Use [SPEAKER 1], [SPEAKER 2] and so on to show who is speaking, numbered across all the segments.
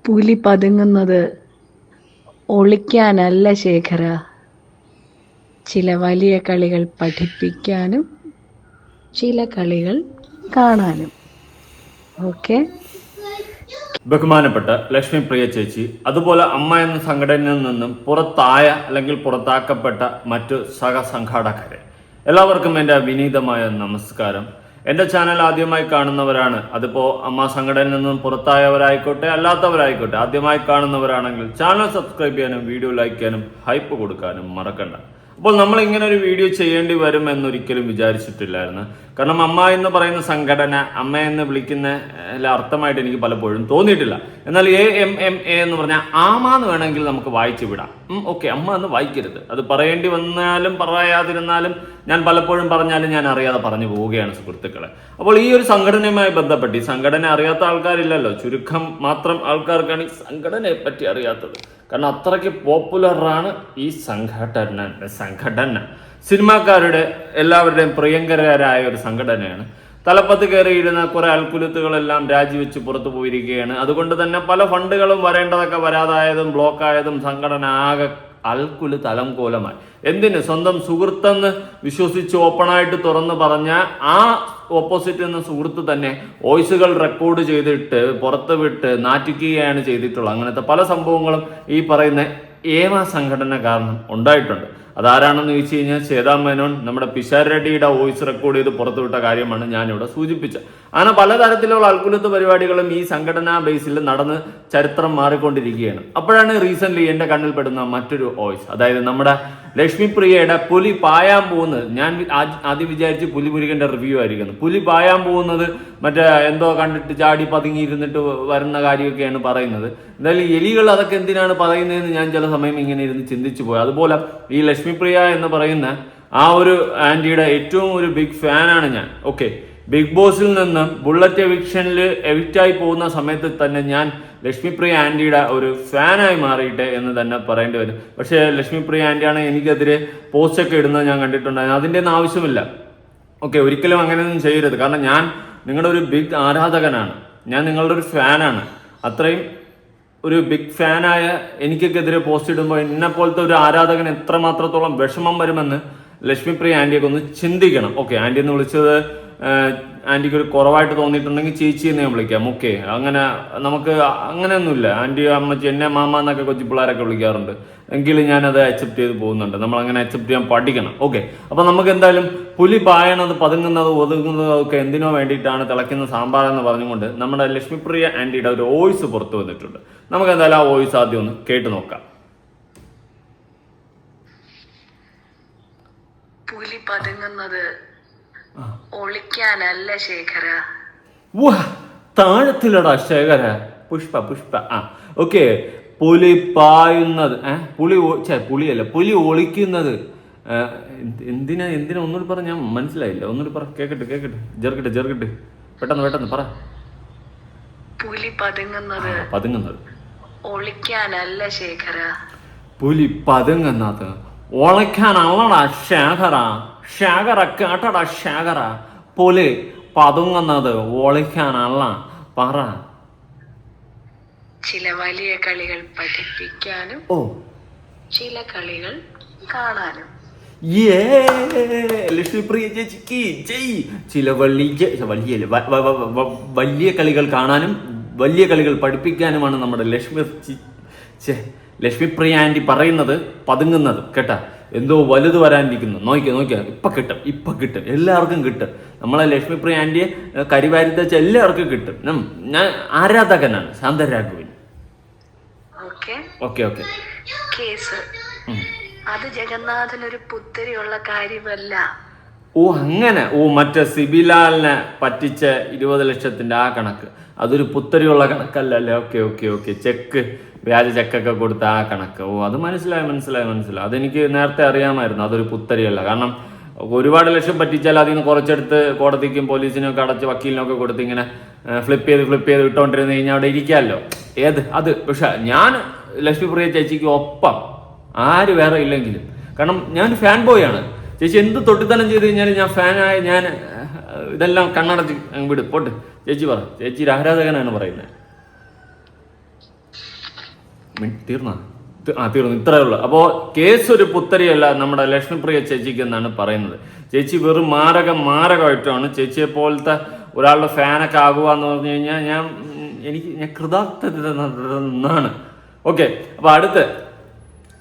[SPEAKER 1] പുലി പതുങ്ങുന്നത് ഒളിക്കാനല്ല ശേഖര, ചില വലിയ കളികൾ പഠിപ്പിക്കാനും ചില കളികൾ കാണാനും. ഓക്കെ.
[SPEAKER 2] ബഹുമാനപ്പെട്ട ലക്ഷ്മി പ്രിയ ചേച്ചി, അതുപോലെ അമ്മ എന്ന സംഘടനയിൽ നിന്നും പുറത്തായ അല്ലെങ്കിൽ പുറത്താക്കപ്പെട്ട മറ്റു സഹസംഘാടകരെ, എല്ലാവർക്കും എൻ്റെ വിനീതമായ നമസ്കാരം. എൻ്റെ ചാനൽ ആദ്യമായി കാണുന്നവരാണ്, അതിപ്പോൾ അമ്മ സംഘടനയിൽ നിന്നും പുറത്തായവരായിക്കോട്ടെ അല്ലാത്തവരായിക്കോട്ടെ, ആദ്യമായി കാണുന്നവരാണെങ്കിൽ ചാനൽ സബ്സ്ക്രൈബ് ചെയ്യാനും വീഡിയോ ലൈക്ക് ചെയ്യാനും ഹൈപ്പ് കൊടുക്കാനും മറക്കണ്ട. അപ്പോൾ നമ്മൾ ഇങ്ങനെ ഒരു വീഡിയോ ചെയ്യേണ്ടി വരും എന്നൊരിക്കലും വിചാരിച്ചിട്ടില്ലായിരുന്നു. കാരണം അമ്മ എന്ന് പറയുന്ന സംഘടന അമ്മ എന്ന് വിളിക്കുന്ന അർത്ഥമായിട്ട് എനിക്ക് പലപ്പോഴും തോന്നിയിട്ടില്ല. എന്നാൽ AMMA എന്ന് പറഞ്ഞാൽ ആമാന്ന് വേണമെങ്കിൽ നമുക്ക് വായിച്ചു വിടാം. ഓക്കെ, അമ്മ എന്ന് വായിക്കരുത്. അത് പറയേണ്ടി വന്നാലും പറയാതിരുന്നാലും ഞാൻ പലപ്പോഴും പറഞ്ഞാലും ഞാൻ അറിയാതെ പറഞ്ഞു പോവുകയാണ് സുഹൃത്തുക്കളെ. അപ്പോൾ ഈ ഒരു സംഘടനയുമായി ബന്ധപ്പെട്ട്, ഈ സംഘടന അറിയാത്ത ആൾക്കാരില്ലല്ലോ, ചുരുക്കം മാത്രം ആൾക്കാർക്കാണ് ഈ സംഘടനയെ പറ്റി അറിയാത്തത്. കാരണം അത്രയ്ക്ക് പോപ്പുലറാണ് ഈ സംഘടന. സിനിമാക്കാരുടെ എല്ലാവരുടെയും പ്രിയങ്കരായ ഒരു സംഘടനയാണ്. തലപ്പത്ത് കയറിയിരുന്ന കുറെ അൽക്കുലത്തുകളെല്ലാം രാജിവെച്ച് പുറത്തു പോയിരിക്കുകയാണ്. അതുകൊണ്ട് തന്നെ പല ഫണ്ടുകളും വരേണ്ടതൊക്കെ വരാതായതും ബ്ലോക്കായതും സംഘടന ആകെ അൽക്കുല് തലംകോലമായി. എന്തിന്? സ്വന്തം സുഹൃത്തെന്ന് വിശ്വസിച്ച് ഓപ്പണായിട്ട് തുറന്ന് പറഞ്ഞ ആ ഓപ്പോസിറ്റ് എന്ന സുഹൃത്ത് തന്നെ വോയിസുകൾ റെക്കോർഡ് ചെയ്തിട്ട് പുറത്ത് വിട്ട് നാറ്റിക്കുകയാണ് ചെയ്തിട്ടുള്ളത്. അങ്ങനത്തെ പല സംഭവങ്ങളും ഈ പറയുന്ന സംഘടന കാരണം ഉണ്ടായിട്ടുണ്ട്. അതാരാണെന്ന് ചോദിച്ചു കഴിഞ്ഞാൽ ശ്വേതാ മേനോൻ നമ്മുടെ പിഷാരടിയുടെ വോയിസ് റെക്കോർഡ് ചെയ്ത് പുറത്തുവിട്ട കാര്യമാണ് ഞാനിവിടെ സൂചിപ്പിച്ചത്. അങ്ങനെ പലതരത്തിലുള്ള അൽക്കുലത്ത് പരിപാടികളും ഈ സംഘടനാ ബേസിൽ നടന്ന് ചരിത്രം മാറിക്കൊണ്ടിരിക്കുകയാണ്. അപ്പോഴാണ് റീസെന്റ് എൻ്റെ കണ്ണിൽ പെടുന്ന മറ്റൊരു വോയിസ്, അതായത് നമ്മുടെ ലക്ഷ്മി പ്രിയയുടെ പുലി പായാൻ പോകുന്നത്. ഞാൻ ആദ്യം വിചാരിച്ച് പുലി മുരുകന്റെ റിവ്യൂ ആയിരിക്കുന്നു. പുലി പായാൻ പോകുന്നത് മറ്റേ എന്തോ കണ്ടിട്ട് ചാടി പതുങ്ങിയിരുന്നിട്ട് വരുന്ന കാര്യമൊക്കെയാണ് പറയുന്നത്. എന്തായാലും എലികൾ അതൊക്കെ എന്തിനാണ് പറയുന്നതെന്ന് ഞാൻ ചില സമയം ഇങ്ങനെ ഇരുന്ന് ചിന്തിച്ചു പോയി. അതുപോലെ ഈ ലക്ഷ്മി പ്രിയ എന്ന് പറയുന്ന ആ ഒരു ആന്റിയുടെ ഏറ്റവും ഒരു ബിഗ് ഫാനാണ് ഞാൻ. ഓക്കെ, ബിഗ് ബോസിൽ നിന്ന് ബുള്ളറ്റ് എവിക്ഷനിൽ എവിക്റ്റായി പോകുന്ന സമയത്ത് തന്നെ ഞാൻ ലക്ഷ്മിപ്രിയ ആന്റിയുടെ ഒരു ഫാനായി മാറിയിട്ട് എന്ന് തന്നെ പറയേണ്ടി വരും. പക്ഷേ ലക്ഷ്മിപ്രിയ ആന്റിയാണ് എനിക്കെതിരെ പോസ്റ്റൊക്കെ ഇടുന്നത് ഞാൻ കണ്ടിട്ടുണ്ടായിരുന്നു. അതിൻ്റെ ഒന്നും ആവശ്യമില്ല. ഓക്കെ, ഒരിക്കലും അങ്ങനെയൊന്നും ചെയ്യരുത്. കാരണം ഞാൻ നിങ്ങളുടെ ഒരു ബിഗ് ആരാധകനാണ്, ഞാൻ നിങ്ങളുടെ ഒരു ഫാനാണ്. അത്രയും ഒരു ബിഗ് ഫാനായ എനിക്കെതിരെ പോസ്റ്റ് ഇടുമ്പോൾ എന്നെ പോലത്തെ ഒരു ആരാധകൻ എത്രമാത്രത്തോളം വിഷമം വരുമെന്ന് ലക്ഷ്മിപ്രിയ ആന്റിയൊക്കെ ഒന്ന് ചിന്തിക്കണം. ഓക്കെ, ആന്റി എന്ന് വിളിച്ചത് ആന്റിക്ക് ഒരു കുറവായിട്ട് തോന്നിയിട്ടുണ്ടെങ്കിൽ ചേച്ചി എന്ന് ഞാൻ വിളിക്കാം. ഓക്കെ, അങ്ങനെ നമുക്ക് അങ്ങനെയൊന്നുമില്ല. ആന്റി അമ്മച്ചി എന്നെ മാമ എന്നൊക്കെ കൊച്ചു പിള്ളേരൊക്കെ വിളിക്കാറുണ്ട്. എങ്കിലും ഞാനത് അക്സെപ്റ്റ് ചെയ്ത് പോകുന്നുണ്ട്. നമ്മൾ അങ്ങനെ അക്സെപ്റ്റ് ചെയ്യാൻ പഠിക്കണം. ഓക്കെ, അപ്പൊ നമുക്ക് എന്തായാലും പുലി പായണത് പതുങ്ങുന്നത് ഒതുങ്ങുന്നതും ഒക്കെ എന്തിനോ വേണ്ടിയിട്ടാണ് തിളയ്ക്കുന്ന സാമ്പാർ എന്ന് പറഞ്ഞുകൊണ്ട് നമ്മുടെ ലക്ഷ്മിപ്രിയ ആന്റിയുടെ ഒരു വോയിസ് പുറത്തു വന്നിട്ടുണ്ട്. നമുക്ക് എന്തായാലും ആ വോയിസ് ആദ്യം ഒന്ന് കേട്ട് നോക്കാം.
[SPEAKER 1] പുലി പതുങ്ങുന്നത് ഒളിക്കാനല്ല ശേഖര.
[SPEAKER 2] താഴത്തിലടാ ശേഖര. പുഷ്പ ഓക്കെ, പുലി പായുന്നത്, പുളിയല്ല, പുലി ഒളിക്കുന്നത് എന്തിനാ ഒന്നുകൂടി പറ, ഞാൻ മനസ്സിലായില്ല. ഒന്നുകൂടി പറ, കേക്കട്ടെ, ചെറുകിട്ട് പെട്ടെന്ന് പറ.
[SPEAKER 1] പുലി പതുങ്ങുന്നത് ഒളിക്കാനല്ല ശേഖര.
[SPEAKER 2] പുലി പതുങ്ങുന്നത് ഒളിക്കാനല്ലടാ ശേഖര. കേട്ടടാ ശേഖര, പുലി പതുങ്ങുന്നത് ഒളിക്കാനല്ല. പറ.
[SPEAKER 1] ചില വലിയ കളികൾ പഠിപ്പിക്കാനും ചില കളികൾ കാണാനും.
[SPEAKER 2] ലക്ഷ്മിപ്രിയ ചേച്ചിക്ക് ജയ്. ചില വലിയ കളികൾ കാണാനും വലിയ കളികൾ പഠിപ്പിക്കാനുമാണ് നമ്മുടെ ലക്ഷ്മിപ്രിയ ആന്റി പറയുന്നത്. പതുങ്ങുന്നത് കേട്ടാ, എന്തോ വലുത് വരാനിരിക്കുന്നു. നോക്കിയാ ഇപ്പൊ കിട്ടും, എല്ലാവർക്കും കിട്ടും. നമ്മളെ ലക്ഷ്മിപ്രിയ ആന്റിയെ കരിവാരിത്ത വെച്ച എല്ലാവർക്കും കിട്ടും. ഞാൻ ആരാധകനാണ് ശാന്തരാഘവൻ. ഓക്കെ
[SPEAKER 1] കേസ് അത് ജഗന്നാഥനൊരു പുത്തരിയുള്ള കാര്യമല്ല.
[SPEAKER 2] അങ്ങനെ മറ്റേ സിബിലാലിനെ പറ്റിച്ച 20 ലക്ഷത്തിന്റെ ആ കണക്ക് അതൊരു പുത്തരിയുള്ള കണക്കല്ലല്ലേ? ഓക്കെ ചെക്ക്, വ്യാജ ചെക്കൊക്കെ കൊടുത്ത ആ കണക്ക്. അത് മനസ്സിലായി. അതെനിക്ക് നേരത്തെ അറിയാമായിരുന്നു അതൊരു പുത്തരിയല്ല. കാരണം ഒരുപാട് ലക്ഷം പറ്റിച്ചാൽ അതിൽ നിന്ന് കുറച്ചെടുത്ത് കോടതിക്കും പോലീസിനും ഒക്കെ അടച്ച് വക്കീലിനൊക്കെ കൊടുത്ത് ഇങ്ങനെ ഫ്ലിപ്പ് ചെയ്ത് ഇട്ടുകൊണ്ടിരുന്ന് കഴിഞ്ഞാൽ അവിടെ ഇരിക്കാമല്ലോ. അത് പക്ഷെ ഞാൻ ലക്ഷ്മിപ്രിയ ചേച്ചിക്ക് ഒപ്പം ആര് വേറെ ഇല്ലെങ്കിലും, കാരണം ഞാൻ ഫാൻ ബോയ് ആണ്. ചേച്ചി എന്ത് തൊട്ടിത്തനം ചെയ്ത് കഴിഞ്ഞാൽ ഞാൻ ഫാനായ ഞാൻ ഇതെല്ലാം കണ്ണടച്ച് വിടും. പോട്ട് ചേച്ചി പറ, ചേച്ചിയുടെ ആരാധകനാണ് പറയുന്നത്. തീർന്നു ഇത്രയേ ഉള്ളൂ. അപ്പോൾ കേസ് ഒരു പുത്തരിയല്ല നമ്മുടെ ലക്ഷ്മിപ്രിയ ചേച്ചിക്ക് എന്നാണ് പറയുന്നത്. ചേച്ചി വെറും മാരകമായിട്ടാണ്. ചേച്ചിയെ പോലത്തെ ഒരാളുടെ ഫാനൊക്കെ ആകുക എന്ന് പറഞ്ഞു കഴിഞ്ഞാൽ ഞാൻ കൃതാർത്ഥനാണ്. ഓക്കെ, അപ്പോൾ അടുത്ത്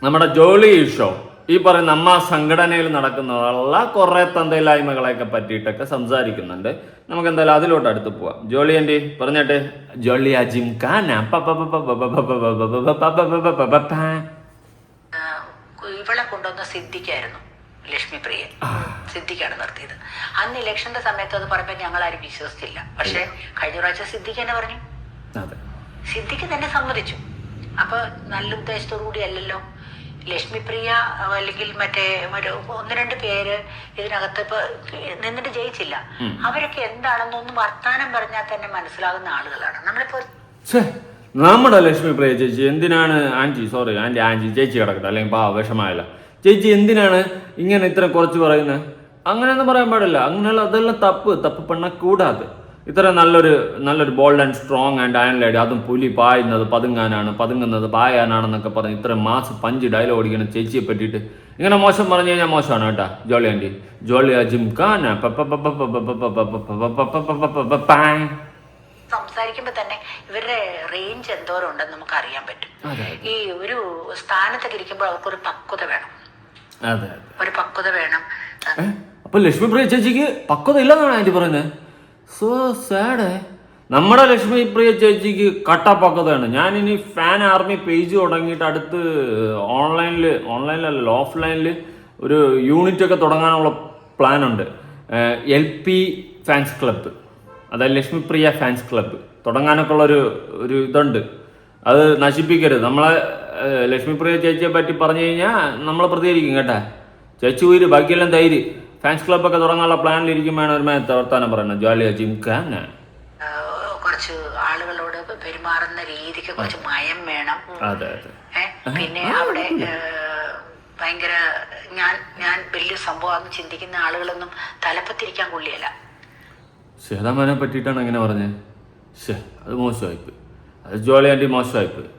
[SPEAKER 2] നമ്മുടെ ജോളി ഷോ, ഈ പറയുന്ന അമ്മ സംഘടനയിൽ നടക്കുന്നതുള്ള കുറെ തന്തയില്ലായ്മകളെയൊക്കെ പറ്റിയിട്ടൊക്കെ സംസാരിക്കുന്നുണ്ട്. നമുക്ക് എന്തായാലും അതിലോട്ട് അടുത്ത് പോവാം. ജോളി ആൻറ്റി പറഞ്ഞിട്ടെ. ജോളി അജിം ഖാൻ
[SPEAKER 3] ഇവളെ കൊണ്ടുവന്ന സിദ്ദിഖായിരുന്നു, ലക്ഷ്മിപ്രിയ. സിദ്ദിഖാണ് നിർത്തിയത്. അന്ന് ഇലക്ഷന്റെ സമയത്ത് അത് പറയുമ്പോൾ ഞങ്ങൾ ആരും വിശ്വസിച്ചില്ല. പക്ഷെ കഴിഞ്ഞ പ്രാവശ്യം സിദ്ദിഖ് തന്നെ പറഞ്ഞു, സിദ്ദിഖ് തന്നെ സമ്മതിച്ചു. അപ്പൊ നല്ല ഉദ്ദേശത്തോടു കൂടി അല്ലല്ലോ ലക്ഷ്മിപ്രിയ അല്ലെങ്കിൽ മറ്റേ ഒന്ന് രണ്ട് പേര് ഇതിനകത്ത് ഇപ്പൊ നിന്നിട്ട് ജയിച്ചില്ല. അവരൊക്കെ എന്താണെന്നൊന്നും വർത്താനം പറഞ്ഞാൽ തന്നെ മനസ്സിലാകുന്ന ആളുകളാണ്. നമ്മളിപ്പോ
[SPEAKER 2] നമ്മുടെ ലക്ഷ്മിപ്രിയ ചേച്ചി എന്തിനാണ് ആന്റി ചേച്ചി കിടക്കട്ടെ, അല്ലെങ്കിൽ വിഷമായല്ല ചേച്ചി എന്തിനാണ് ഇങ്ങനെ ഇത്ര കുറച്ച് പറയുന്നത്? അങ്ങനെയൊന്നും പറയാൻ പാടില്ല. അങ്ങനെയുള്ള അതെല്ലാം തപ്പ് പണ്ണ കൂടാതെ ഇത്ര നല്ലൊരു bold and strong and iron lady, അതും പുലി പായുന്നത് പതുങ്ങുന്നത് പായാനാണെന്നൊക്കെ പറഞ്ഞ് ഇത്ര മാസ് പഞ്ച് ഡയലോഗ് ഓടിക്കണം ചേച്ചിയെ പറ്റിയിട്ട് ഇങ്ങനെ മോശം പറഞ്ഞു കഴിഞ്ഞാൽ മോശമാണ് കേട്ടാ. ജോളി ആൻറ്റി ജോളി അജിം ഖാൻ
[SPEAKER 3] സംസാരിക്കുമ്പോ തന്നെ ഇവരുടെ റേഞ്ച് എന്തോരം ഉണ്ടെന്ന് നമുക്ക് അറിയാൻ പറ്റും. ഈ ഒരു സ്ഥാനത്തൊക്കെ ഇരിക്കുമ്പോൾ അവർക്കൊരു പക്വത വേണം. ഒരു പക്വത വേണം.
[SPEAKER 2] അപ്പൊ ലക്ഷ്മിപ്രിയ ചേച്ചിക്ക് പക്വത ഇല്ലെന്നാണ് ആന്റി പറയുന്നത്. So sad. നമ്മുടെ ലക്ഷ്മിപ്രിയ ചേച്ചിക്ക് കട്ടപ്പക്കതാണ്. ഞാനിനി ഫാൻ ആർമി പേജ് തുടങ്ങിയിട്ട് അടുത്ത് ഓൺലൈനിലല്ല ഓഫ്ലൈനിൽ ഒരു യൂണിറ്റ് ഒക്കെ തുടങ്ങാനുള്ള പ്ലാനുണ്ട്. LP ഫാൻസ് ക്ലബ്ബ്, അതായത് ലക്ഷ്മിപ്രിയ ഫാൻസ് ക്ലബ്ബ് തുടങ്ങാനൊക്കെ ഉള്ളൊരു ഇതുണ്ട്. അത് നശിപ്പിക്കരുത്. നമ്മളെ ലക്ഷ്മിപ്രിയ ചേച്ചിയെ പറ്റി പറഞ്ഞു കഴിഞ്ഞാൽ നമ്മൾ പ്രതികരിക്കും കേട്ടാ. ചേച്ചി ഉയര് ബാക്കിയെല്ലാം തൈര്. ഫാൻസ് ക്ലബ്ബൊക്കെ തുടങ്ങാനുള്ള പ്ലാനിലിരിക്കുമ്പോഴാണ് ഒരു വർത്താനം പറയുന്നത്. ജോളി അജിം ഖാൻ
[SPEAKER 3] കുറച്ച് ആളുകളോട് പെരുമാറുന്ന രീതിക്ക് കുറച്ച് മയം വേണം. പിന്നെ അവിടെ ഭയങ്കര ഞാൻ വലിയ സംഭവമാണെന്ന് ചിന്തിക്കുന്ന ആളുകളൊന്നും തലപ്പത്തിരിക്കാൻ കൊള്ളിയല്ല.
[SPEAKER 2] ശ്വേതാമനെ പറ്റിയിട്ടാണ് അങ്ങനെ പറഞ്ഞത്. അത് മോശമായിപ്പോയി. അത് ജോളി ആൻറ്റി മോശമായിപ്പോയി.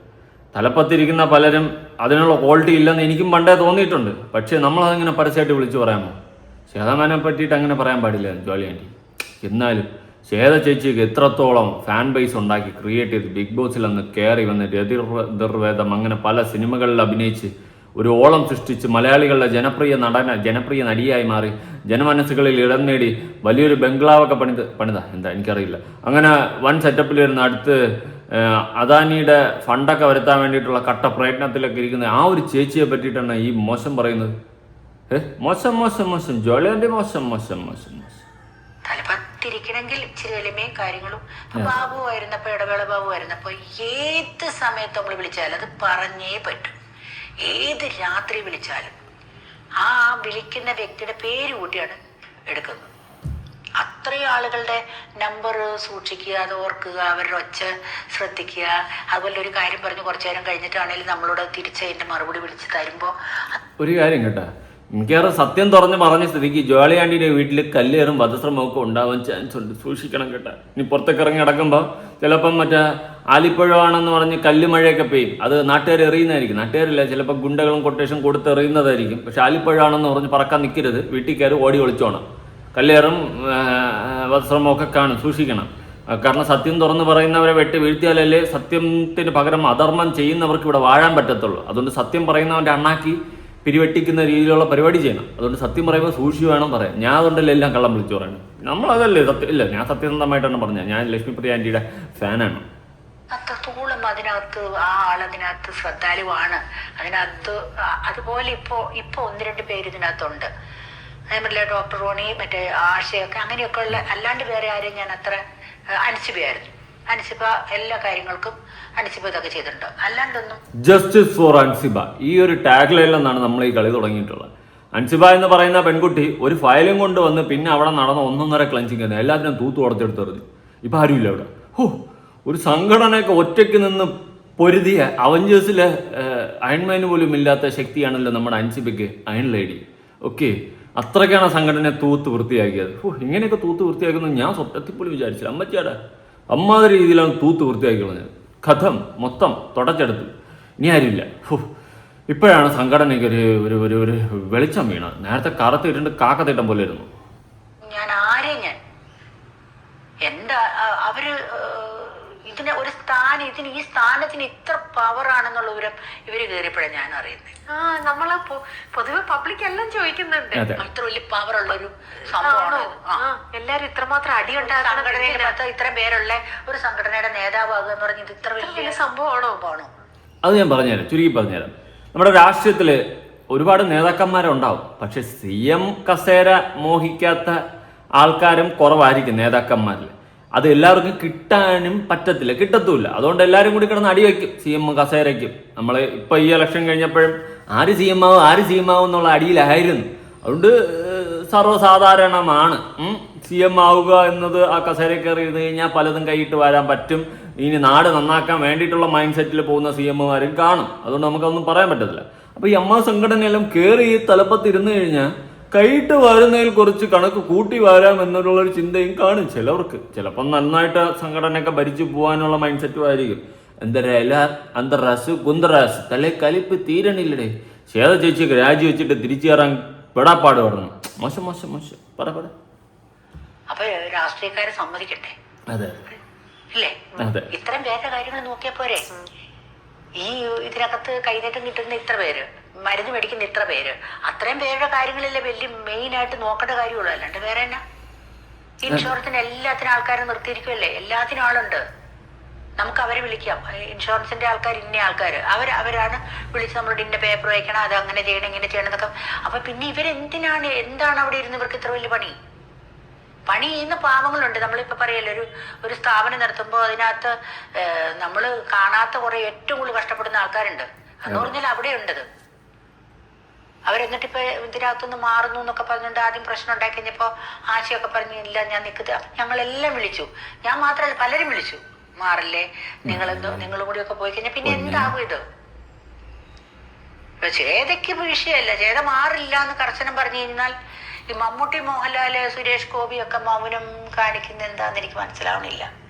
[SPEAKER 2] തലപ്പത്തിരിക്കുന്ന പലരും അതിനുള്ള ക്വാളിറ്റി ഇല്ലെന്ന് എനിക്കും പണ്ടേ തോന്നിയിട്ടുണ്ട്. പക്ഷേ നമ്മളതിങ്ങനെ പരസ്യമായിട്ട് വിളിച്ചു പറയാമോ? ശ്വേതാമനെ പറ്റിയിട്ട് അങ്ങനെ പറയാൻ പാടില്ല ജോളി ആൻറ്റി. എന്നാലും ശ്വേത ചേച്ചിക്ക് എത്രത്തോളം ഫാൻ ബേസ് ഉണ്ടാക്കി ക്രിയേറ്റ് ചെയ്ത് ബിഗ് ബോസിൽ അന്ന് കയറി വന്ന് രതിർവേദം അങ്ങനെ പല സിനിമകളിൽ അഭിനയിച്ച് ഒരു ഓളം സൃഷ്ടിച്ച് മലയാളികളുടെ ജനപ്രിയ നടിയായി മാറി ജനമനസ്സുകളിൽ ഇടം നേടി വലിയൊരു ബംഗ്ലാവൊക്കെ പണിത എന്താ എനിക്കറിയില്ല. അങ്ങനെ വൻ സെറ്റപ്പിൽ വരുന്ന അടുത്ത് അദാനിയുടെ ഫണ്ടൊക്കെ വരുത്താൻ വേണ്ടിയിട്ടുള്ള കട്ട പ്രയത്നത്തിലൊക്കെ ഇരിക്കുന്ന ആ ഒരു ചേച്ചിയെ പറ്റിയിട്ടാണ് ഈ മോശം പറയുന്നത്. മോശം ജോളിയാൻ്റെ മോശം.
[SPEAKER 3] തലപ്പത്തിരിക്കണമെങ്കിൽ ഇച്ചിരി എളിമയും കാര്യങ്ങളും. ബാബു ആയിരുന്നപ്പോ ഇടവേള ബാബു ആയിരുന്നപ്പോ ഏത് സമയത്ത് നമ്മൾ വിളിച്ചാലും അത് പറഞ്ഞേ പറ്റും. ഏത് രാത്രി വിളിച്ചാലും ആ വിളിക്കുന്ന വ്യക്തിയുടെ പേര് കൂട്ടിയാണ് എടുക്കുന്നത്. അത്രയും ആളുകളുടെ നമ്പർ സൂക്ഷിക്കുക, അത് ഓർക്കുക, അവരുടെ ഒച്ച ശ്രദ്ധിക്കുക. അതുപോലെ ഒരു കാര്യം പറഞ്ഞ് കുറച്ചു നേരം കഴിഞ്ഞിട്ടാണെങ്കിലും നമ്മളോട് തിരിച്ചതിന്റെ മറുപടി വിളിച്ച് തരുമ്പോൾ
[SPEAKER 2] ഒരു കാര്യം കേട്ടാ, മിക്കവാറും സത്യം തുറന്ന് പറഞ്ഞ സ്ഥിതിക്ക് ജോളി ആന്റിയുടെ വീട്ടിൽ കല്ലേറും വധശ്രമമൊക്കെ ഉണ്ടാവാൻ ചാൻസ് ഉണ്ട്. സൂക്ഷിക്കണം കേട്ടാ. ഇനി പുറത്തേക്ക് ഇറങ്ങി നടക്കുമ്പോൾ ചിലപ്പം മറ്റേ ആലിപ്പഴമാണെന്ന് പറഞ്ഞ് കല്ലുമഴയൊക്കെ പെയ്യും. അത് നാട്ടുകാർ എറിയുന്നതായിരിക്കും. നാട്ടുകാരില്ല, ചിലപ്പോൾ ഗുണ്ടകളും കൊട്ടേഷൻ കൊടുത്ത് എറിയുന്നതായിരിക്കും. പക്ഷെ ആലിപ്പഴമാണെന്ന് പറഞ്ഞ് പറക്കാൻ നിൽക്കരുത്. വീട്ടിൽ കയറി ഓടി ഒളിച്ചോണം. കല്ലേറും വധശ്രമമൊക്കെ കാണും. സൂക്ഷിക്കണം. കാരണം സത്യം തുറന്ന് പറയുന്നവരെ വെട്ടി വീഴ്ത്തിയാലല്ലേ സത്യത്തിന് പകരം അധർമ്മം ചെയ്യുന്നവർക്ക് ഇവിടെ വാഴാൻ പറ്റത്തുള്ളൂ. അതുകൊണ്ട് സത്യം പറയുന്നവൻ്റെ അണ്ണാക്കി പിരിവെട്ടിക്കുന്ന രീതിയിലുള്ള പരിപാടി ചെയ്യണം. അതുകൊണ്ട് സത്യം പറയുമ്പോൾ സൂക്ഷിച്ച് വേണം പറയാൻ. ഞാൻ അതുകൊണ്ടല്ലേ എല്ലാം കള്ളം വിളിച്ചു പറയണം. നമ്മളതല്ലേ സത്യം. ഇല്ല, ഞാൻ സത്യസന്ധമായിട്ടാണ് പറഞ്ഞത്. ഞാൻ ലക്ഷ്മിപ്രിയ ആന്റിയുടെ ഫാനാണ്.
[SPEAKER 3] അത്രത്തോളം അതിനകത്ത് ആ ആളതിനകത്ത് ശ്രദ്ധാലുവാണ്. അതിനകത്ത് അതുപോലെ ഇപ്പൊ ഒന്ന് രണ്ട് പേര് ഇതിനകത്തുണ്ട്. അതേപോലെ ഡോക്ടർ റോണി, മറ്റേ ആശയൊക്കെ അങ്ങനെയൊക്കെ ഉള്ള. അല്ലാണ്ട് വേറെ ആരെയും ഞാൻ അത്ര അനുസിബയായിരുന്നു. അൻസിബ എല്ലാ കാര്യങ്ങൾക്കും അൻസിബ ഇതൊക്കെ ചെയ്തിട്ടുണ്ട്. അല്ലാണ്ടൊന്നും
[SPEAKER 2] ജസ്റ്റിസ് ഫോർ അൻസിബ ഈ ഒരു ടാഗ് ലൈനിലാണ് നമ്മൾ ഈ കളി തുടങ്ങിയിട്ടുള്ളത്. അൻസിബ എന്ന് പറയുന്ന പെൺകുട്ടി ഒരു ഫയലും കൊണ്ട് വന്ന് പിന്നെ അവിടെ നടന്ന 1.5 ക്ലഞ്ചിങ് എല്ലാത്തിനും തൂത്ത് ഉടച്ചെടുത്തെറിഞ്ഞു. ഇപ്പം ആരുമില്ല അവിടെ. ഒരു സംഘടനയൊക്കെ ഒറ്റയ്ക്ക് നിന്ന് പൊരുതിയ അവഞ്ചേഴ്സിലെ അയൺമാന് പോലും ഇല്ലാത്ത ശക്തിയാണല്ലോ നമ്മുടെ അൻസിബയ്ക്ക്, അയൺ ലേഡി. ഓക്കെ, അത്രയ്ക്കാണ് സംഘടനയെ തൂത്ത് വൃത്തിയാക്കിയത്. ഇങ്ങനെയൊക്കെ തൂത്ത് വൃത്തിയാക്കുന്നത് ഞാൻ സ്വപ്നത്തിൽ പോലും വിചാരിച്ചില്ല. അമ്മച്ചിയുടെ അമ്മാതിരി രീതിയിലാണ് തൂത്ത് വൃത്തിയാക്കി കളഞ്ഞത്. കഥം മൊത്തം തുടച്ചെടുത്തു. ഇനി ആരുമില്ല. ഇപ്പോഴാണ് സംഘടനയ്ക്ക് ഒരു ഒരു ഒരു ഒരു വെളിച്ചം വീണത്. നേരത്തെ കറുത്തിട്ടുണ്ട് കാക്കത്തിട്ടം പോലെ ഇരുന്നു.
[SPEAKER 3] ഞാൻ എന്താ അവര് ഇതിന് ഒരു ഈ സ്ഥാനത്തിന് ഇത്ര പവർ ആണെന്നുള്ള വിവരം ഇവര് കയറിയപ്പോഴാണ് ഞാൻ അറിയുന്നത്.
[SPEAKER 1] നമ്മള് പൊതുവെ പബ്ലിക് എല്ലാം ചോദിക്കുന്നുണ്ട്,
[SPEAKER 3] ഇത്ര വലിയ പവർ ഉള്ള ഒരു സംഭവമാണ്.
[SPEAKER 1] എല്ലാരും ഇത്രമാത്രം അടിയുണ്ടാകുന്ന
[SPEAKER 3] സംഘടനയുടെ ഇത്ര പേരുള്ള ഒരു സംഘടനയുടെ നേതാവാകുക എന്ന് പറഞ്ഞത് ഇത്ര വലിയ സംഭവമാണോ?
[SPEAKER 2] അത് ഞാൻ പറഞ്ഞുതരാം, ചുരുക്കി പറഞ്ഞുതരാം. നമ്മുടെ രാഷ്ട്രീയത്തിൽ ഒരുപാട് നേതാക്കന്മാരുണ്ടാവും, പക്ഷെ CM കസേര മോഹിക്കാത്ത ആൾക്കാരും കുറവായിരിക്കും നേതാക്കന്മാരിൽ. അത് എല്ലാവർക്കും കിട്ടാനും പറ്റത്തില്ല, കിട്ടത്തുമില്ല. അതുകൊണ്ട് എല്ലാവരും കൂടി കിടന്ന് അടിവെക്കും CM കസേരയ്ക്കും. നമ്മൾ ഇപ്പം ഈ ഇലക്ഷൻ കഴിഞ്ഞപ്പോഴും ആര് CM ആവും എന്നുള്ള അടിയിലായിരുന്നു. അതുകൊണ്ട് സർവ്വസാധാരണമാണ് CM ആവുക എന്നത്. ആ കസേര കയറി ഇരുന്ന് കഴിഞ്ഞാൽ പലതും കൈയിട്ട് വരാൻ പറ്റും. ഇനി നാട് നന്നാക്കാൻ വേണ്ടിയിട്ടുള്ള മൈൻഡ് സെറ്റിൽ പോകുന്ന CMമാരും കാണും. അതുകൊണ്ട് നമുക്കൊന്നും പറയാൻ പറ്റത്തില്ല. അപ്പോൾ ഈ സംഘടനയെല്ലാം കയറി ഈ തലപ്പത്തിരുന്ന് കഴിഞ്ഞാൽ കൈയിട്ട് വരുന്നതിൽ കുറച്ച് കണക്ക് കൂട്ടി വരാം എന്നുള്ളൊരു ചിന്തയും കാണും ചിലവർക്ക്. ചിലപ്പം നന്നായിട്ട് സംഘടനയൊക്കെ ഭരിച്ചു പോകാനുള്ള മൈൻഡ് സെറ്റും ആയിരിക്കും. അന്തരാസ് കുന്തറാസ് തലേ കലിപ്പ് തീരണില്ലടേ. ശ്വേത ചേച്ചിയൊക്കെ രാജിവെച്ചിട്ട് തിരിച്ചു കയറാൻ പെടാപ്പാട് പറഞ്ഞു. മോശം മോശം മോശം പറ.
[SPEAKER 3] അപ്പൊ രാഷ്ട്രീയക്കാരെ സമ്മതിക്കട്ടെ.
[SPEAKER 2] അതെ
[SPEAKER 3] അല്ലേ? ഇത്രയും പേരുടെ കാര്യങ്ങൾ നോക്കിയാ പോരെ? ഈ ഇതിനകത്ത് കൈനീട്ടം കിട്ടുന്ന ഇത്ര പേര്, മരുന്ന് മേടിക്കുന്ന ഇത്ര പേര്, അത്രയും പേരുടെ കാര്യങ്ങളിലെ വലിയ മെയിൻ ആയിട്ട് നോക്കേണ്ട കാര്യമുള്ളൂ. അല്ലാണ്ട് വേറെ എന്നാ? ഇൻഷുറൻസിന് എല്ലാത്തിനും ആൾക്കാരെ നിർത്തിയിരിക്കുമല്ലേ? എല്ലാത്തിനും ആളുണ്ട്. നമുക്ക് അവരെ വിളിക്കാം. ഇൻഷുറൻസിന്റെ ആൾക്കാർ ഇന്ന ആൾക്കാർ അവരാണ് വിളിച്ച് നമ്മളോട് ഇന്ന പേപ്പർ വയ്ക്കണം, അത് അങ്ങനെ ചെയ്യണം ഇങ്ങനെ ചെയ്യണം എന്നൊക്കെ. അപ്പൊ പിന്നെ എന്താണ് അവിടെ ഇരുന്ന് ഇവർക്ക് ഇത്ര വലിയ പണി ചെയ്യുന്ന പാവങ്ങളുണ്ട്. നമ്മളിപ്പോ പറയല്ലോ, ഒരു സ്ഥാപനം നടത്തുമ്പോൾ അതിനകത്ത് നമ്മൾ കാണാത്ത കുറെ ഏറ്റവും കൂടുതൽ കഷ്ടപ്പെടുന്ന ആൾക്കാരുണ്ട്. എന്ന് പറഞ്ഞാൽ അവിടെ ഉണ്ടത്. അവരെന്നിട്ടിപ്പോ ഇതിനകത്തുനിന്ന് മാറുന്നു എന്നൊക്കെ പറഞ്ഞുകൊണ്ട് ആദ്യം പ്രശ്നം ഉണ്ടാക്കി കഴിഞ്ഞപ്പോ ആശയൊക്കെ പറഞ്ഞില്ല ഞാൻ നിൽക്കുന്നത്. ഞങ്ങളെല്ലാം വിളിച്ചു, ഞാൻ മാത്രമല്ല പലരും വിളിച്ചു, മാറില്ലേ നിങ്ങളും കൂടിയൊക്കെ പോയി കഴിഞ്ഞാൽ പിന്നെ എന്താകും ഇത്? ചേതയ്ക്ക് വിഷയമല്ല, ചേത മാറില്ല എന്ന് കർശനം പറഞ്ഞു കഴിഞ്ഞാൽ ഈ മമ്മൂട്ടി, മോഹൻലാല്, സുരേഷ് ഗോപി ഒക്കെ മൗനം കാണിക്കുന്ന എന്താന്ന് എനിക്ക് മനസ്സിലാവണില്ല.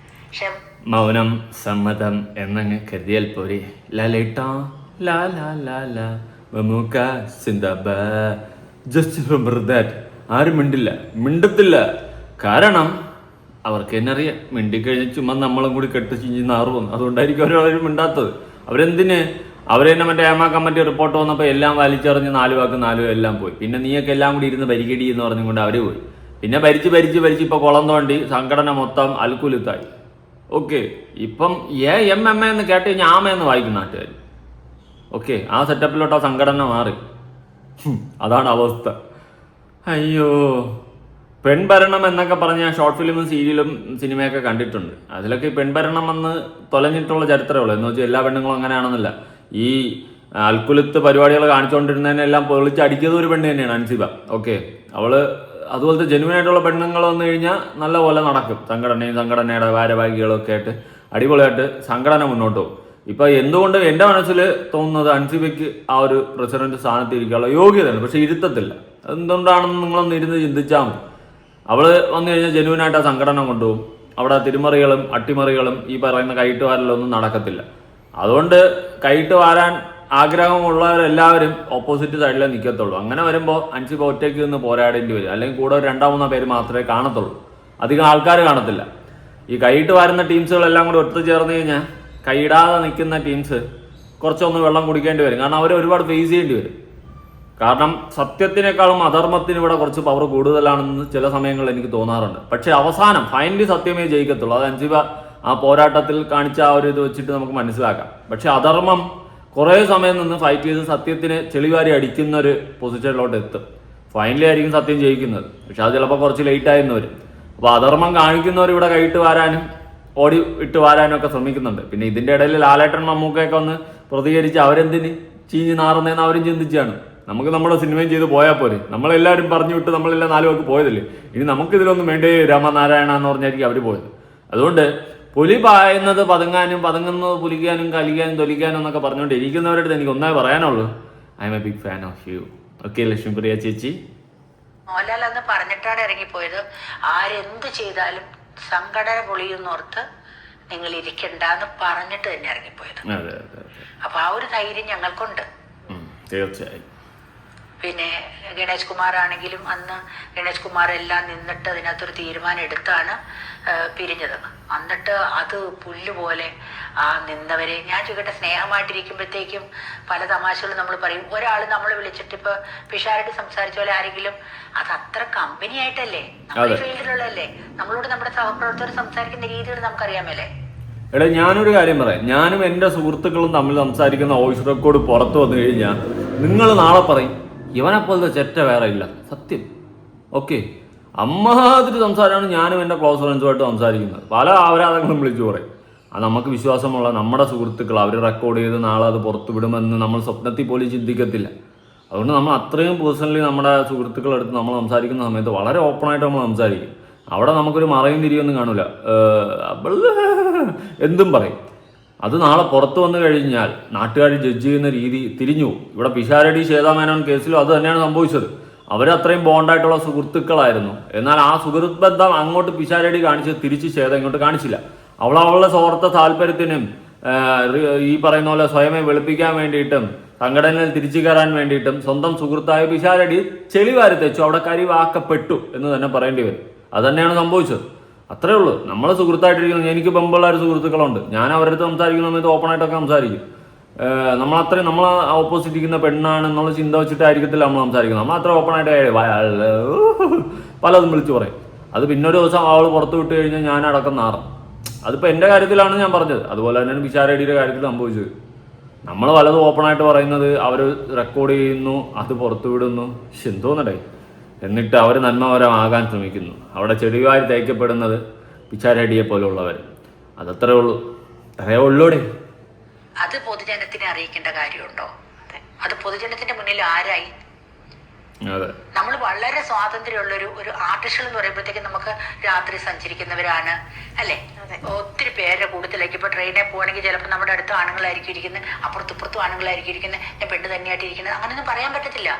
[SPEAKER 3] പക്ഷെ
[SPEAKER 2] മൗനം സമ്മതം എന്നങ്ങ് കരുതിയാൽ പോരെ. ലാലേട്ടാ ലാ ലാ ലാ ലാ മമ്മൂക്ക സിന്ദാബാദ്. Just remember that. ആരും മിണ്ടത്തില്ല. കാരണം അവർക്ക് തന്നെ അറിയാം, മിണ്ടിക്കഴിഞ്ഞ് ചുമ്മാ നമ്മളും കൂടി കെട്ടിച്ചിഞ്ഞ് നാറുവന്നു. അതുകൊണ്ടായിരിക്കും അവരും മിണ്ടാത്തത്. അവരെന്തിന്? അവരെ തന്നെ മറ്റേ ഏമാ കമ്മിറ്റി റിപ്പോർട്ട് വന്നപ്പോൾ എല്ലാം വലിച്ചെറിഞ്ഞ് 4 വാക്ക് 4 എല്ലാം പോയി. പിന്നെ നീയൊക്കെ എല്ലാം കൂടി ഇരുന്ന് ഭരിക്കടി എന്ന് പറഞ്ഞുകൊണ്ട് അവർ പോയി. പിന്നെ ഭരിച്ച് ഇപ്പോൾ കുളം തോണ്ടി സംഘടന മൊത്തം അൽക്കുലുത്തായി. ഓക്കെ, ഇപ്പം MMA എന്ന് കേട്ട് കഴിഞ്ഞാൽ ആമയെന്ന് വായിക്കും നാട്ടുകാർ. ഓക്കെ, ആ സെറ്റപ്പിലോട്ട് ആ സംഘടന മാറി. അതാണ് അവസ്ഥ. അയ്യോ, പെൺഭരണം എന്നൊക്കെ പറഞ്ഞ ഷോർട്ട് ഫിലിമും സീരിയലും സിനിമയൊക്കെ കണ്ടിട്ടുണ്ട്. അതിലൊക്കെ ഈ പെൺഭരണം വന്ന് തൊലഞ്ഞിട്ടുള്ള ചരിത്രമേ ഉള്ളൂ. എന്ന് വെച്ചാൽ എല്ലാ പെണ്ണുങ്ങളും അങ്ങനെയാണെന്നില്ല. ഈ അൽക്കുലത്ത് പരിപാടികൾ കാണിച്ചുകൊണ്ടിരുന്നതിനെല്ലാം പൊളിച്ചടിക്കുന്നത് ഒരു പെണ്ണ് തന്നെയാണ്, അൻസിബ. ഓക്കെ, അവള് അതുപോലത്തെ ജെനുവിനായിട്ടുള്ള പെണ്ണുങ്ങൾ വന്നു കഴിഞ്ഞാൽ നല്ല പോലെ നടക്കും. സംഘടനയുടെ ഭാരവാഹികളൊക്കെ ആയിട്ട് അടിപൊളിയായിട്ട് സംഘടന മുന്നോട്ട് പോകും. ഇപ്പൊ എന്തുകൊണ്ട് എൻ്റെ മനസ്സിൽ തോന്നുന്നത് അൻസിബയ്ക്ക് ആ ഒരു പ്രസിഡന്റ് സ്ഥാനത്ത് ഇരിക്കാനുള്ള യോഗ്യതയാണ്, പക്ഷെ ഇരുത്തത്തില്ല. എന്തുകൊണ്ടാണെന്ന് നിങ്ങളൊന്ന് ഇരുന്ന് ചിന്തിച്ചാൽ മതി. അവള് വന്നു കഴിഞ്ഞാൽ ജെനുവിനായിട്ട് ആ സംഘടന കൊണ്ടുപോകും. അവിടെ തിരിമറികളും അട്ടിമറികളും ഈ പറയുന്ന കൈയിട്ടുവാരലൊന്നും നടക്കത്തില്ല. അതുകൊണ്ട് കൈയിട്ട് വാരാൻ ആഗ്രഹമുള്ളവരെല്ലാവരും ഓപ്പോസിറ്റ് സൈഡിലേ നിൽക്കത്തുള്ളൂ. അങ്ങനെ വരുമ്പോൾ അൻസിബ ഒറ്റയ്ക്ക് നിന്ന് പോരാടേണ്ടി വരും. അല്ലെങ്കിൽ കൂടെ 2-3 പേര് മാത്രമേ കാണത്തുള്ളൂ, അധികം ആൾക്കാർ കാണത്തില്ല. ഈ കൈയിട്ട് വാരുന്ന ടീംസുകളെല്ലാം കൂടി ഒത്തുചേർന്ന് കഴിഞ്ഞാൽ കൈയിടാതെ നിൽക്കുന്ന ടീംസ് കുറച്ചൊന്ന് വെള്ളം കുടിക്കേണ്ടി വരും. കാരണം അവർ ഒരുപാട് ഫേസ് ചെയ്യേണ്ടി വരും. കാരണം സത്യത്തിനേക്കാളും അധർമ്മത്തിന് ഇവിടെ കുറച്ച് പവർ കൂടുതലാണെന്ന് ചില സമയങ്ങളിൽ എനിക്ക് തോന്നാറുണ്ട്. പക്ഷെ അവസാനം ഫൈനലി സത്യമേ ജയിക്കത്തുള്ളൂ. അത് അൻസിബ ആ പോരാട്ടത്തിൽ കാണിച്ച ആ ഒരു ഇത് വെച്ചിട്ട് നമുക്ക് മനസ്സിലാക്കാം. പക്ഷെ അധർമ്മം കുറേ സമയം നിന്ന് ഫൈറ്റ് ചെയ്ത് സത്യത്തിന് ചെളിവാരി അടിക്കുന്ന ഒരു പൊസിഷനിലോട്ട് എത്തും. ഫൈനലി ആയിരിക്കും സത്യം ജയിക്കുന്നത്. പക്ഷെ അത് ചിലപ്പോൾ കുറച്ച് ലേറ്റായെന്ന് വരും. അപ്പോൾ അധർമ്മം കാണിക്കുന്നവർ ഇവിടെ കൈയിട്ട് വാരാനും ഓടി ഇട്ട് വാരാനും ഒക്കെ ശ്രമിക്കുന്നുണ്ട്. പിന്നെ ഇതിൻ്റെ ഇടയിൽ ലാലേട്ടൻ മമ്മൂക്കയൊക്കെ ഒന്ന് പ്രതികരിച്ച് അവരെന്തിന് ചീഞ്ഞ് നാറുന്നതെന്ന് അവരും ചിന്തിച്ചാണ്. നമുക്ക് നമ്മുടെ സിനിമയും ചെയ്ത് പോയാൽ പോരെ. നമ്മളെല്ലാവരും പറഞ്ഞു വിട്ട് നമ്മളെല്ലാം 4 വാക്ക് പോയതല്ലേ. ഇനി നമുക്കിതിലൊന്നും വേണ്ടേ രാമനാരായണ എന്ന് പറഞ്ഞായിരിക്കും അവർ പോയത്. അതുകൊണ്ട് പുലി പായുന്നത് പതുങ്ങാനും പതുങ്ങുന്നത് പുലിക്കാനും കലിക്കാനും തൊലിക്കാനും എന്നൊക്കെ പറഞ്ഞുകൊണ്ട് ഇരിക്കുന്നവരുടെ അടുത്ത് എനിക്ക് ഒന്നേ പറയാനുള്ളൂ, I am a big fan of you. Okay Lakshmipriya ചേച്ചി.
[SPEAKER 3] മോഹൻലാൽ അന്ന് പറഞ്ഞിട്ടാണ് ഇറങ്ങിപ്പോയത്, ആരെന്ത് ചെയ്താലും സംഘടന പൊളിയുന്നോർത്ത് നിങ്ങൾ ഇരിക്കണ്ടെന്ന് പറഞ്ഞിട്ട് തന്നെ ഇറങ്ങിപ്പോയത്.
[SPEAKER 2] അതെ അതെ അതെ.
[SPEAKER 3] അപ്പൊ ആ ഒരു ധൈര്യം ഞങ്ങൾക്കുണ്ട്.
[SPEAKER 2] തീർച്ചയായും.
[SPEAKER 3] പിന്നെ ഗണേഷ് കുമാർ ആണെങ്കിലും അന്ന് ഗണേഷ് കുമാർ എല്ലാം നിന്നിട്ട് അതിനകത്തൊരു തീരുമാനം എടുത്താണ് പിരിഞ്ഞത്. എന്നിട്ട് അത് പുല്ലുപോലെ ആ നിന്നവരെ ഞാൻ ചോദിക്കട്ടെ, സ്നേഹമായിട്ടിരിക്കുമ്പോഴത്തേക്കും പല തമാശകളും നമ്മൾ പറയും. ഒരാൾ നമ്മൾ വിളിച്ചിട്ട് ഇപ്പൊ പിഷാരടി സംസാരിച്ച പോലെ ആരെങ്കിലും, അത് അത്ര കമ്പനി ആയിട്ടല്ലേ, നമ്മുടെ ഫീൽഡിലുള്ളതല്ലേ, നമ്മളോട് നമ്മുടെ സഹപ്രവർത്തകർ സംസാരിക്കുന്ന രീതികൾ നമുക്കറിയാമല്ലേ.
[SPEAKER 2] എടാ ഞാനൊരു കാര്യം പറയാം, ഞാനും എൻ്റെ സുഹൃത്തുക്കളും തമ്മിൽ സംസാരിക്കുന്ന വോയിസ് റെക്കോർഡ് പുറത്തു വന്നു കഴിഞ്ഞാൽ നിങ്ങൾ നാളെ പറയും ഇവനെപ്പോലത്തെ ചെറ്റ വേറെ ഇല്ല. സത്യം. ഓക്കെ, അമ്മാതിരി സംസാരമാണ് ഞാനും എൻ്റെ ക്ലോസ് ഫ്രണ്ട്സുമായിട്ട് സംസാരിക്കുന്നത്. പല ആരാധകങ്ങളും വിളിച്ചു പറയും. അത് നമുക്ക് വിശ്വാസമുള്ള നമ്മുടെ സുഹൃത്തുക്കൾ അവർ റെക്കോർഡ് ചെയ്ത് നാളെ അത് പുറത്തു വിടുമെന്ന് നമ്മൾ സ്വപ്നത്തിൽ പോലും ചിന്തിക്കത്തില്ല. അതുകൊണ്ട് നമ്മൾ അത്രയും പേഴ്സണലി നമ്മുടെ സുഹൃത്തുക്കളെടുത്ത് നമ്മൾ സംസാരിക്കുന്ന സമയത്ത് വളരെ ഓപ്പണായിട്ട് നമ്മൾ സംസാരിക്കും. അവിടെ നമുക്കൊരു മറയും തിരിയൊന്നും കാണില്ല, എന്തും പറയും. അത് നാളെ പുറത്തു വന്നു കഴിഞ്ഞാൽ നാട്ടുകാർ ജഡ്ജ് ചെയ്യുന്ന രീതി തിരിഞ്ഞു. ഇവിടെ പിഷാരടി ശ്വേതാമേനോൻ കേസിലും അത് തന്നെയാണ് സംഭവിച്ചത്. അവരത്രയും ബോണ്ടായിട്ടുള്ള സുഹൃത്തുക്കളായിരുന്നു. എന്നാൽ ആ സുഹൃത്ത് ബന്ധം അങ്ങോട്ട് പിഷാരടി കാണിച്ചത് തിരിച്ച് ശ്വേത ഇങ്ങോട്ട് കാണിച്ചില്ല. അവളുടെ സ്വാർത്ഥ താല്പര്യത്തിനും ഈ പറയുന്ന പോലെ സ്വയമേ വെളുപ്പിക്കാൻ വേണ്ടിയിട്ടും സംഘടനയിൽ തിരിച്ചു കയറാൻ വേണ്ടിയിട്ടും സ്വന്തം സുഹൃത്തായ പിഷാരടി ചെളിവാരി തെച്ചു, അവിടെ കരിവാക്കപ്പെട്ടു എന്ന് തന്നെ പറയേണ്ടി വരും. അത് തന്നെയാണ് സംഭവിച്ചത്. അത്രേ ഉള്ളൂ. നമ്മൾ സുഹൃത്തായിട്ടിരിക്കുന്നത്, എനിക്ക് പെമ്പിള്ളേർ സുഹൃത്തുക്കളുണ്ട്, ഞാൻ അവരുടെ അടുത്ത് സംസാരിക്കുന്ന സമയത്ത് ഓപ്പണായിട്ടൊക്കെ സംസാരിക്കും. നമ്മളത്രയും നമ്മൾ ഓപ്പോസിറ്റ് ഇരിക്കുന്ന പെണ്ണാണെന്നുള്ള ചിന്ത വെച്ചിട്ടായിരിക്കത്തില്ല നമ്മൾ സംസാരിക്കുന്നത്. നമ്മൾ അത്ര ഓപ്പണായിട്ട് പലതും വിളിച്ചു പറയും. അത് പിന്നൊരു ദിവസം അവൾ പുറത്ത് വിട്ട് കഴിഞ്ഞാൽ ഞാൻ അടക്കം നാറും. അതിപ്പോൾ എൻ്റെ കാര്യത്തിലാണ് ഞാൻ പറഞ്ഞത്. അതുപോലെ തന്നെയാണ് പിഷാരടിയുടെ കാര്യത്തിൽ സംഭവിച്ചത്. നമ്മൾ പലതും ഓപ്പണായിട്ട് പറയുന്നത് അവർ റെക്കോർഡ് ചെയ്യുന്നു, അത് പുറത്തു വിടുന്നു, എന്തോന്നടേ, എന്നിട്ട് അവർ നന്മപരമാകാൻ ശ്രമിക്കുന്നു. അവിടെ ചെടിവാരി തേക്കപ്പെടുന്നത് പിഷാരടിയെ പോലുള്ളവർ. അതത്രേ ഉള്ളൂ. അത്രേ ഉള്ളൂടെ.
[SPEAKER 3] അത് പൊതുജനത്തിനെ അറിയിക്കേണ്ട കാര്യമുണ്ടോ? അത് പൊതുജനത്തിന്റെ മുന്നിൽ ആരായി? നമ്മൾ വളരെ സ്വാതന്ത്ര്യമുള്ള ഒരു ആർട്ടിസ്റ്റുകൾ എന്ന് പറയുമ്പോഴത്തേക്കും നമുക്ക് രാത്രി സഞ്ചരിക്കുന്നവരാണ് അല്ലെ. ഒത്തിരി പേരുടെ കൂട്ടത്തിലേക്ക് ഇപ്പൊ ട്രെയിനിൽ പോകണമെങ്കിൽ ചിലപ്പോൾ നമ്മുടെ അടുത്ത് ആണുങ്ങളായിരിക്കും ഇരിക്കുന്നത്, അപ്പുറത്തും ആണുങ്ങളായിരിക്കും ഇരിക്കുന്നത്, ഞാൻ പെണ്ണ് തന്നെയായിട്ട് ഇരിക്കുന്നത്, അങ്ങനെയൊന്നും പറയാൻ പറ്റത്തില്ല.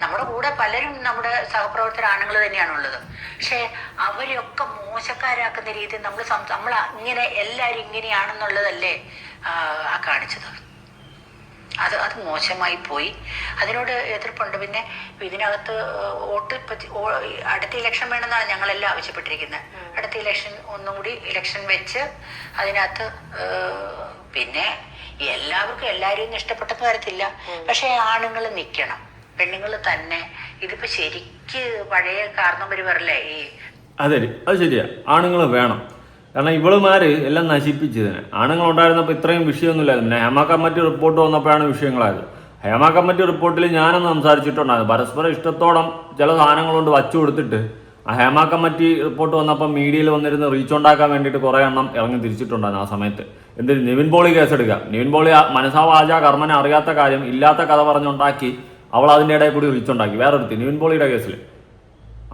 [SPEAKER 3] നമ്മുടെ കൂടെ പലരും നമ്മുടെ സഹപ്രവർത്തകർ ആണുങ്ങൾ തന്നെയാണുള്ളത്. പക്ഷെ അവരെയൊക്കെ മോശക്കാരാക്കുന്ന രീതിയിൽ നമ്മൾ ഇങ്ങനെ എല്ലാവരും ഇങ്ങനെയാണെന്നുള്ളതല്ലേ ആ കാണിച്ചത്. അത് മോശമായി പോയി. അതിനോട് എതിർപ്പുണ്ട്. പിന്നെ ഇതിനകത്ത് അടുത്ത ഇലക്ഷൻ വേണമെന്നാണ് ഞങ്ങളെല്ലാം ആവശ്യപ്പെട്ടിരിക്കുന്നത്. അടുത്ത ഇലക്ഷൻ ഒന്നും കൂടി ഇലക്ഷൻ വെച്ച് അതിനകത്ത് പിന്നെ എല്ലാവർക്കും എല്ലാവരെയും ഇഷ്ടപ്പെട്ടെന്ന് വരത്തില്ല. പക്ഷെ ആണുങ്ങൾ നിൽക്കണം, പെണ്ണുങ്ങൾ തന്നെ. ഇതിപ്പോ ശരിക്ക് പഴയ കാരണം വരുവരല്ലേ ഈ.
[SPEAKER 2] അതെ, അത് ശരിയാ. ആണുങ്ങൾ വേണം. കാരണം ഇവളുമാര് എല്ലാം നശിപ്പിച്ചതിന്. ആണുങ്ങൾ ഉണ്ടായിരുന്നപ്പോൾ ഇത്രയും വിഷയമൊന്നുമില്ലായിരുന്നു. പിന്നെ ഹേമ കമ്മിറ്റി റിപ്പോർട്ട് വന്നപ്പോഴാണ് വിഷയങ്ങളായത്. ഹേമ കമ്മിറ്റി റിപ്പോർട്ടിൽ ഞാനൊന്ന് സംസാരിച്ചിട്ടുണ്ടായിരുന്നു. പരസ്പരം ഇഷ്ടത്തോളം ചില സാധനങ്ങൾ കൊണ്ട് വച്ചു കൊടുത്തിട്ട് ആ ഹേമ കമ്മിറ്റി റിപ്പോർട്ട് വന്നപ്പോൾ മീഡിയയിൽ വന്നിരുന്ന് റീച്ച് ഉണ്ടാക്കാൻ വേണ്ടിയിട്ട് കുറേ എണ്ണം ഇറങ്ങി തിരിച്ചിട്ടുണ്ടായിരുന്നു ആ സമയത്ത്. എന്തിന്? നിവിൻ പോളി കേസെടുക്കുക. നിവിൻ പോളി മനസാവാച കർമ്മനെ അറിയാത്ത കാര്യം ഇല്ലാത്ത കഥ പറഞ്ഞുണ്ടാക്കി അവൾ അതിൻ്റെ ഇടയിൽ കൂടി റീച്ച് ഉണ്ടാക്കി. വേറൊരുത്തി നിവിൻ പോളിയുടെ കേസിൽ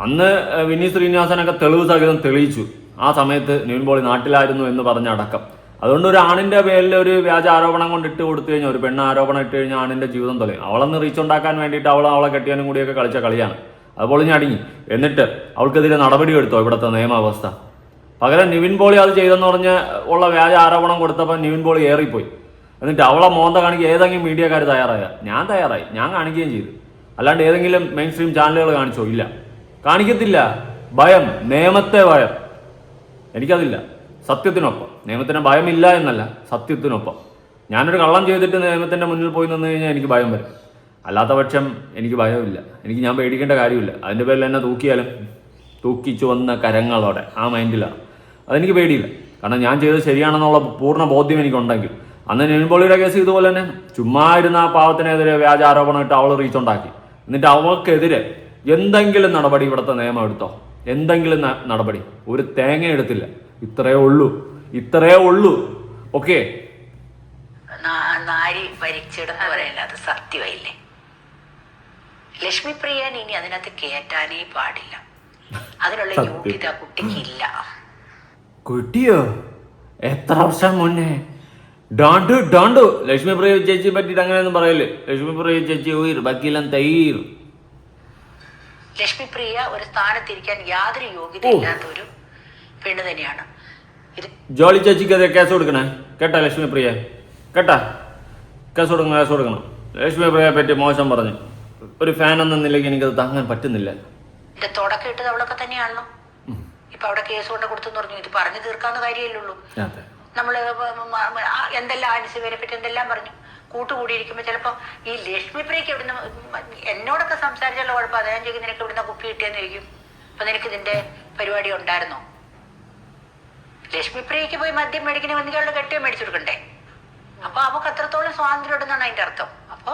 [SPEAKER 2] അന്ന് വിനീത് ശ്രീനിവാസനൊക്കെ തെളിവ് സഹിതം തെളിയിച്ചു. ആ സമയത്ത് നിവിൻ പോളി നാട്ടിലായിരുന്നു എന്ന് പറഞ്ഞടക്കം. അതുകൊണ്ട് ഒരു ആണിന്റെ പേരിൽ ഒരു വ്യാജ ആരോപണം കൊണ്ട് ഇട്ട് കൊടുത്തു കഴിഞ്ഞാൽ, ഒരു പെണ്ണ് ആരോപണം ഇട്ട് കഴിഞ്ഞാൽ ആണിന്റെ ജീവിതം തൊലയും. അവളൊന്ന് റീച്ച് ഉണ്ടാക്കാൻ വേണ്ടിയിട്ട് അവളെ കെട്ടിയാനും കൂടിയൊക്കെ കളിച്ച കളിയാണ്. അതുപോലെ ഞടുങ്ങി. എന്നിട്ട് അവൾക്കെതിരെ നടപടി എടുത്തോ ഇവിടുത്തെ നിയമാവസ്ഥ? പകരം നിവിൻ പോളി അത് ചെയ്തെന്ന് പറഞ്ഞ് ഉള്ള വ്യാജ ആരോപണം കൊടുത്തപ്പോൾ നിവിൻ പോളി ഏറിപ്പോയി. എന്നിട്ട് അവളെ മോന്ത കാണിക്കുക ഏതെങ്കിലും മീഡിയക്കാർ തയ്യാറായ? ഞാൻ തയ്യാറായി, ഞാൻ കാണിക്കുകയും ചെയ്തു. അല്ലാണ്ട് ഏതെങ്കിലും മെയിൻ സ്ട്രീം ചാനലുകൾ കാണിച്ചോ? ഇല്ല, കാണിക്കത്തില്ല. ഭയം, നിയമത്തെ ഭയം. എനിക്കതില്ല. സത്യത്തിനൊപ്പം. നിയമത്തിന് ഭയമില്ല എന്നല്ല, സത്യത്തിനൊപ്പം. ഞാനൊരു കള്ളം ചെയ്തിട്ട് നിയമത്തിൻ്റെ മുന്നിൽ പോയി നിന്ന് കഴിഞ്ഞാൽ എനിക്ക് ഭയം വരും. അല്ലാത്ത പക്ഷം എനിക്ക് ഭയമില്ല. ഞാൻ പേടിക്കേണ്ട കാര്യമില്ല. അതിൻ്റെ പേരിൽ എന്നെ തൂക്കിയാലും തൂക്കിച്ചു വന്ന കരങ്ങളോടെ ആ മൈൻഡിലാണ്. അതെനിക്ക് പേടിയില്ല. കാരണം ഞാൻ ചെയ്തത് ശരിയാണെന്നുള്ള പൂർണ്ണ ബോധ്യം എനിക്കുണ്ടെങ്കിൽ. അന്ന് നിവിൻ പോളിയുടെ കേസ് ഇതുപോലെ തന്നെ ചുമ്മാ ഇരുന്ന ആ പാവത്തിനെതിരെ വ്യാജ ആരോപണം ഇട്ട് അവൾ റീച്ച് ഉണ്ടാക്കി. എന്നിട്ട് അവൾക്കെതിരെ എന്തെങ്കിലും നടപടി ഇവിടുത്തെ നിയമം എടുത്തോ? എന്തെങ്കിലും നടപടി? ഒരു തേങ്ങ എടുത്തില്ല. ഇത്രയേ ഉള്ളൂ. ഓക്കെ,
[SPEAKER 3] നാരി ഭരിച്ചിടുന്ന പറയല്ല, അത് സത്യമായില്ലേ? ലക്ഷ്മി പ്രിയൻ ഇനി അതിനകത്ത് കേറ്റാനേ പാടില്ല. അതിനുള്ള യോഗ്യത കുട്ടിക്കില്ല.
[SPEAKER 2] കുട്ടിയോ? എത്ര വർഷം മുന്നേ? ഡോണ്ടു ലക്ഷ്മി പ്രിയ ചേച്ചി പറ്റിയിട്ട് അങ്ങനെയൊന്നും പറയല്ലേ. ലക്ഷ്മി പ്രിയ ചേച്ചി ഉയർ ബക്കീലം തൈർ.
[SPEAKER 3] ലക്ഷ്മി പ്രിയ ഒരു സ്ഥാനത്തിരിക്കാൻ യാതൊരു യോഗ്യത ഇല്ലാത്ത ഒരു പെണ്ണ് തന്നെയാണ്. ഇത്
[SPEAKER 2] ജോളി ചേച്ചിക്കെതിരെ കേസ് കൊടുക്കണേ, കേട്ടാ ലക്ഷ്മി പ്രിയ, കേട്ടാ? കേസ് കൊടുക്കണം. ലക്ഷ്മി പ്രിയയെ പറ്റി മോശം പറഞ്ഞു ഒരു ഫാൻ എന്ന നിലയ്ക്ക് എനിക്കത് താങ്ങാൻ പറ്റുന്നില്ല.
[SPEAKER 3] എന്റെ തുടക്കം ഇട്ടത് അവളൊക്കെ തന്നെയാണല്ലോ. ഇപ്പൊ അവിടെ കേസ് കൊണ്ട് കൊടുത്തെന്ന് പറഞ്ഞു. ഇത് പറഞ്ഞു തീർക്കാവുന്ന കാര്യമല്ലുള്ളൂ. നമ്മള് എന്തെല്ലാം അനുസരിനെ പറ്റി എന്തെല്ലാം പറഞ്ഞു. കൂട്ടുകൂടിയിരിക്കുമ്പോ ചിലപ്പോ ഈ ലക്ഷ്മി പ്രിയക്ക് എവിടുന്ന് എന്നോടൊക്കെ സംസാരിച്ചുള്ള കുഴപ്പം അതാ ഞാൻ ചോദിക്കും, നിനക്ക് ഇവിടുന്ന് കുപ്പി കിട്ടിയെന്നിരിക്കും. അപ്പൊ നിനക്ക് ഇതിന്റെ പരിപാടി ഉണ്ടായിരുന്നോ? ലക്ഷ്മി പ്രിയക്ക് പോയി മദ്യം മേടിക്കണ വന്നികളുടെ കെട്ടിയോ മേടിച്ചു കൊടുക്കണ്ടേ? അപ്പൊ അവക്ക് അത്രത്തോളം സ്വാതന്ത്ര്യം ഉണ്ടെന്നാണ് അതിന്റെ അർത്ഥം. അപ്പൊ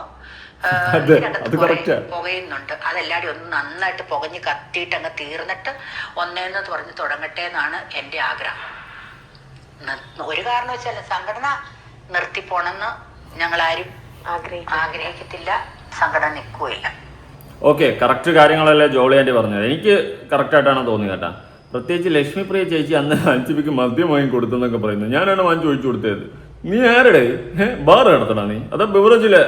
[SPEAKER 3] പുകയുന്നുണ്ട്. അതെല്ലാവരും ഒന്ന് നന്നായിട്ട് പുകഞ്ഞ് കത്തിയിട്ട് അങ്ങ് തീർന്നിട്ട് ഒന്നേന്ന് പറഞ്ഞ് തുടങ്ങട്ടെ എന്നാണ് എന്റെ ആഗ്രഹം. ഒരു കാരണം വെച്ചാൽ സംഘടന നിർത്തിപ്പോണെന്ന് ഞങ്ങളാരും ആഗ്രഹിക്കത്തില്ല. സംഘടന നിൽക്കുകയില്ല.
[SPEAKER 2] ഓക്കെ, കറക്റ്റ് കാര്യങ്ങളല്ലേ ജോളി ആൻറ്റി പറഞ്ഞത്. എനിക്ക് കറക്റ്റായിട്ടാണ് തോന്നിയത് കേട്ടാ. പ്രത്യേകിച്ച് ലക്ഷ്മി പ്രിയ ചേച്ചി അന്ന് അഞ്ചിപ്പിക്ക് മദ്യം വാങ്ങി കൊടുത്തെന്നൊക്കെ പറയുന്നത് ഞാനാണ് വാങ്ങി ചോദിച്ചു കൊടുത്തത്. നീ ആരുടെ ബാർ നടത്തണ നീ? അതാ ബിവറേജിലെ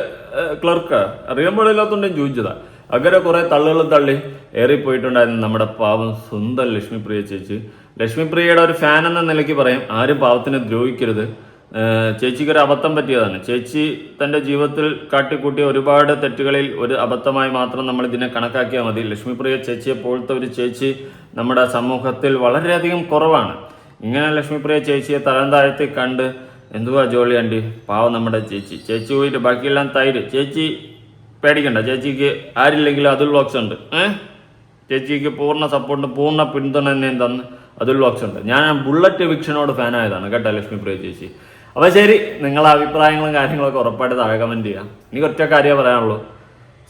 [SPEAKER 2] ക്ലർക്കാ? അറിയാൻ പാടില്ലാത്തതുകൊണ്ടും ചോദിച്ചതാ. അങ്ങനെ കുറെ തള്ളുകളും തള്ളി ഏറിപ്പോയിട്ടുണ്ടായിരുന്നു നമ്മുടെ പാവം സ്വന്തം ലക്ഷ്മി പ്രിയ ചേച്ചി. ലക്ഷ്മി പ്രിയയുടെ ഒരു ഫാൻ എന്ന നിലയ്ക്ക് പറയും, ആരും പാവത്തിനെ ദ്രോഹിക്കരുത്. ചേച്ചിക്കൊരു അബദ്ധം പറ്റിയതാണ്. ചേച്ചി തൻ്റെ ജീവിതത്തിൽ കാട്ടിക്കൂട്ടിയ ഒരുപാട് തെറ്റുകളിൽ ഒരു അബദ്ധമായി മാത്രം നമ്മൾ ഇതിനെ കണക്കാക്കിയാൽ മതി. ലക്ഷ്മി പ്രിയ ചേച്ചിയെ പോലത്തെ ഒരു ചേച്ചി നമ്മുടെ സമൂഹത്തിൽ വളരെയധികം കുറവാണ്. ഇങ്ങനെ ലക്ഷ്മി പ്രിയ ചേച്ചിയെ തരം താഴ്ത്തി കണ്ട് എന്തുവാ ജോളി ആൻറ്റി, പാവം നമ്മുടെ ചേച്ചി പോയിട്ട് ബാക്കിയെല്ലാം തൈര്. ചേച്ചി പേടിക്കണ്ട, ചേച്ചിക്ക് ആരില്ലെങ്കിലും അതുൽ വ്ളോഗ്സ് ഉണ്ട്. ചേച്ചിക്ക് പൂർണ്ണ സപ്പോർട്ടും പൂർണ്ണ പിന്തുണ തന്നെയും തന്ന് അതുൽ വ്ളോഗ്സ് ഉണ്ട്. ഞാൻ ബുള്ളറ്റ് വിക്ഷനോട് ഫാനായതാണ് കേട്ടോ ലക്ഷ്മി പ്രിയ ചേച്ചി. അപ്പോൾ ശരി, നിങ്ങളുടെ അഭിപ്രായങ്ങളും കാര്യങ്ങളൊക്കെ ഉറപ്പായിട്ട് താഴെ കമൻറ്റ് ചെയ്യാം. എനിക്ക് ഒറ്റ കാര്യമേ പറയാനുള്ളൂ,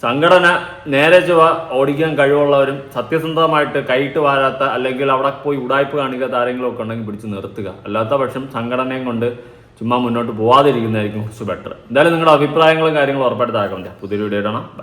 [SPEAKER 2] സംഘടന നേരെ ചൊവ്വ ഓടിക്കാൻ കഴിവുള്ളവരും സത്യസന്ധമായിട്ട് കൈയിട്ട് വാരാത്ത അല്ലെങ്കിൽ അവിടെ പോയി ഉടായ്പ കാണിക്കാത്ത ആരെങ്കിലും ഒക്കെ ഉണ്ടെങ്കിൽ പിടിച്ച് നിർത്തുക. അല്ലാത്ത പക്ഷം സംഘടനയും കൊണ്ട് ചുമ്മാ മുന്നോട്ട് പോവാതിരിക്കുന്നതായിരിക്കും കുറച്ച് ബെറ്റർ. എന്തായാലും നിങ്ങളുടെ അഭിപ്രായങ്ങളും കാര്യങ്ങളും ഉറപ്പായിട്ട് താഴെ കമൻറ്റ് ചെയ്യാം. പുതിയൊരു വീഡിയോ ഇടണം. ബൈ.